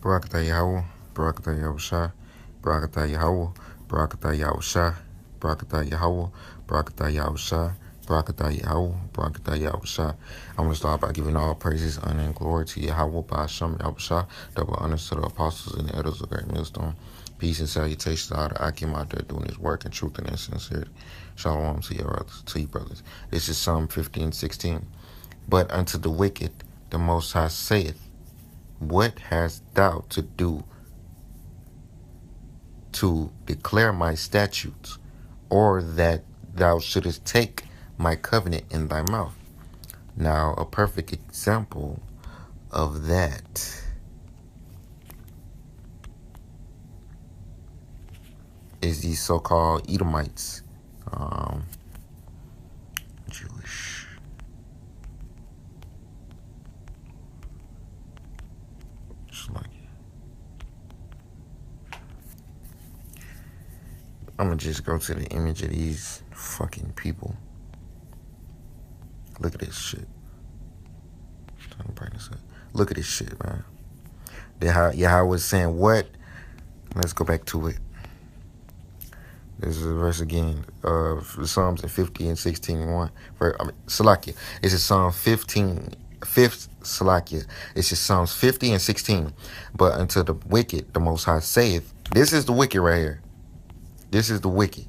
Barakatah Yahweh, Barakatah Yahusha, Barakatah Yahweh, Barakatah Yahusha, Barakatah Yahweh, Barakatah Yahusha, Barakatah Yahweh, Barakatah Yahusha. I'm going to start by giving all praises, honor, and glory to Yahweh by Hashem Yahusha, double honors to the apostles and the elders of Great Millstone. Peace and salutations to all the Akim out there doing his work in truth and in sincerity. Shalom to you brothers. This is Psalm 15:16. But unto the wicked the Most High saith, what hast thou to do to declare my statutes, or that thou shouldest take my covenant in thy mouth? Now, a perfect example of that is these so-called Edomites, Jewish. Just like I'm gonna just go to the image of these fucking people. Look at this shit. Trying to bring this up. Look at this shit, man. Yahweh was saying what? Let's go back to it. This is a verse again of the Psalms in 50 and 16:1. Salakia. This is Psalm 15, 5th Salakia. This is Psalms 50 and 16. But unto the wicked, the Most High saith, this is the wicked right here. This is the wicked.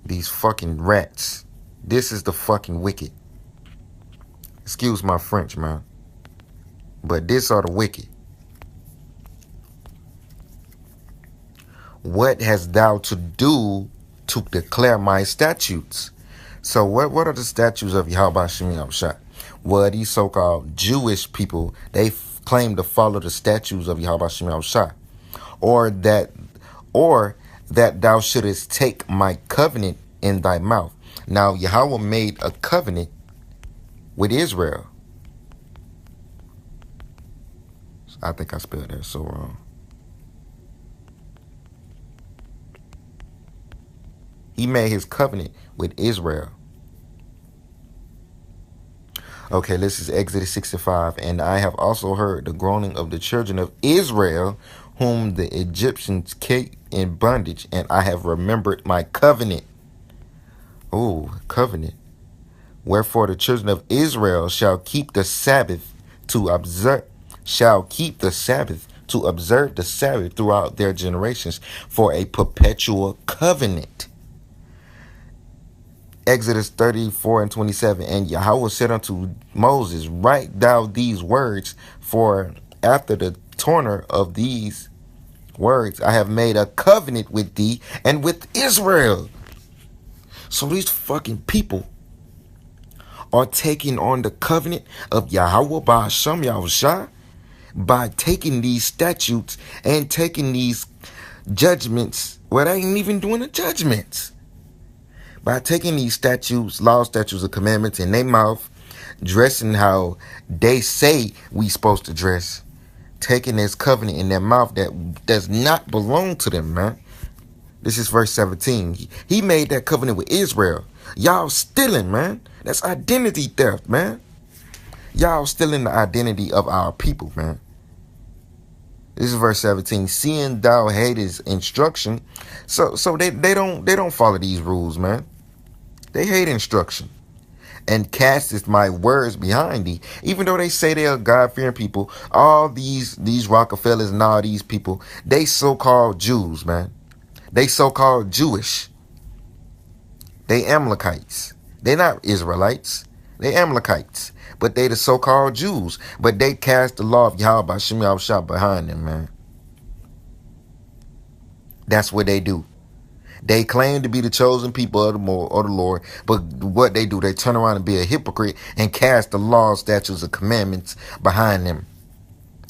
These fucking rats. This is the fucking wicked. Excuse my French, man. But this are the wicked. What hast thou to do to declare my statutes? So what are the statutes of Yahweh Shem Yahushua? Well, these so-called Jewish people, they claim to follow the statutes of Yahweh Shem Yahushua. Or that thou shouldest take my covenant in thy mouth. Now, Yahweh made a covenant with Israel. I think I spelled that so wrong. He made his covenant with Israel. Okay, this is Exodus 65. And I have also heard the groaning of the children of Israel, whom the Egyptians kept in bondage, and I have remembered my covenant. Oh, covenant. Wherefore the children of Israel shall keep the Sabbath to observe, the Sabbath throughout their generations for a perpetual covenant. Exodus 34 and 27. And Yahweh said unto Moses, write thou these words, for after the tenor of these words I have made a covenant with thee and with Israel. So these fucking people are taking on the covenant of Yahweh by Hashem Yahushua by taking these statutes and taking these judgments. Well, they ain't even doing the judgments. By taking these statutes, laws, statutes, and commandments in their mouth, dressing how they say we supposed to dress, taking this covenant in their mouth that does not belong to them, man. This is verse 17. He made that covenant with Israel. Y'all stealing, man. That's identity theft, man. Y'all stealing the identity of our people, man. This is verse 17. Seeing thou hatest instruction, so they don't follow these rules, man. They hate instruction, and casteth my words behind thee. Even though they say they are God-fearing people, all these Rockefellers and all these people, they so-called Jews, man. They so-called Jewish. They Amalekites. They not Israelites. They Amalekites. But they the so-called Jews. But they cast the law of Yahweh by Shem Yahushua behind them, man. That's what they do. They claim to be the chosen people of the Lord, but what they do, they turn around and be a hypocrite and cast the laws, statutes, and commandments behind them.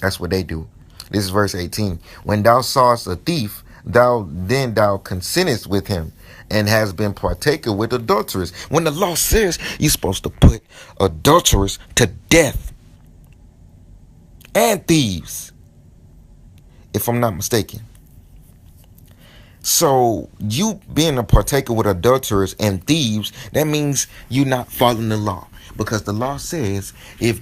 That's what they do. This is verse 18. When thou sawest a thief, thou consentest with him, and has been partaker with adulterers. When the law says you're supposed to put adulterers to death and thieves, if I'm not mistaken. So you being a partaker with adulterers and thieves, that means you're not following the law. Because the law says if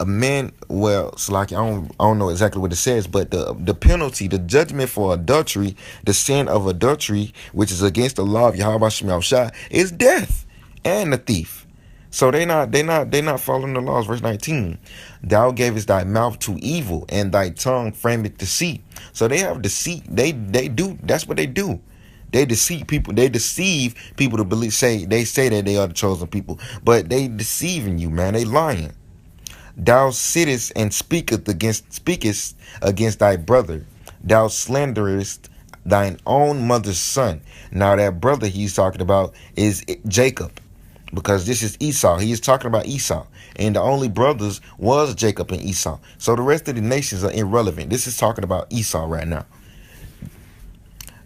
a man, well, it's like I don't know exactly what it says, but the penalty, the judgment for adultery, the sin of adultery, which is against the law of Yahweh Shem Shah, is death, and the thief. So they not following the laws. Verse 19, thou gavest thy mouth to evil, and thy tongue frameth deceit. So they have deceit. They do. That's what they do. They deceive people. They deceive people to believe. They say that they are the chosen people, but they deceiving you, man. They lying. Thou sittest and speakest against thy brother. Thou slanderest thine own mother's son. Now that brother he's talking about is Jacob, because this is Esau. He is talking about Esau, and the only brothers was Jacob and Esau. So the rest of the nations are irrelevant. This is talking about Esau right now.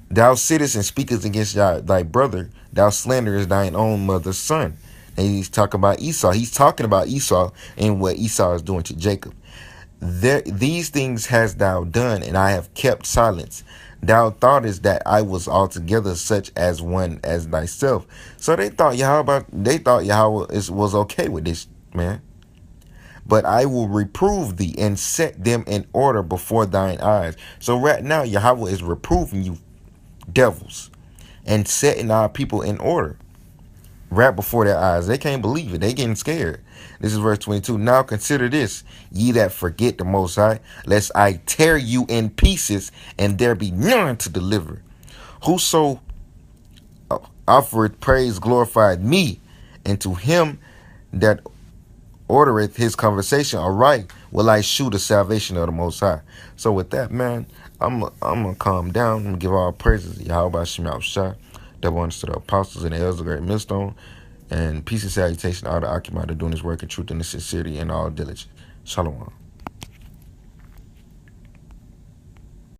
Thou sittest and speakest against thy brother. Thou slanderest thine own mother's son. And he's talking about Esau. He's talking about Esau and what Esau is doing to Jacob. These things hast thou done, and I have kept silence. Thou thoughtest that I was altogether such as one as thyself. So they thought Yahweh was okay with this, man. But I will reprove thee and set them in order before thine eyes. So right now, Yahweh is reproving you, devils, and setting our people in order right before their eyes. They can't believe it. They getting scared. This is verse 22. Now consider this, ye that forget the Most High, lest I tear you in pieces, and there be none to deliver. Whoso offereth praise glorified me, and to him that ordereth his conversation aright will I shew the salvation of the Most High. So with that, man, I'm gonna calm down and give all praises to Yahweh Shem Shah, double honors to the apostles and the elders of the great millstone, and peace and salutation to all the occupants doing this work in truth and in sincerity and all diligence. Shalom.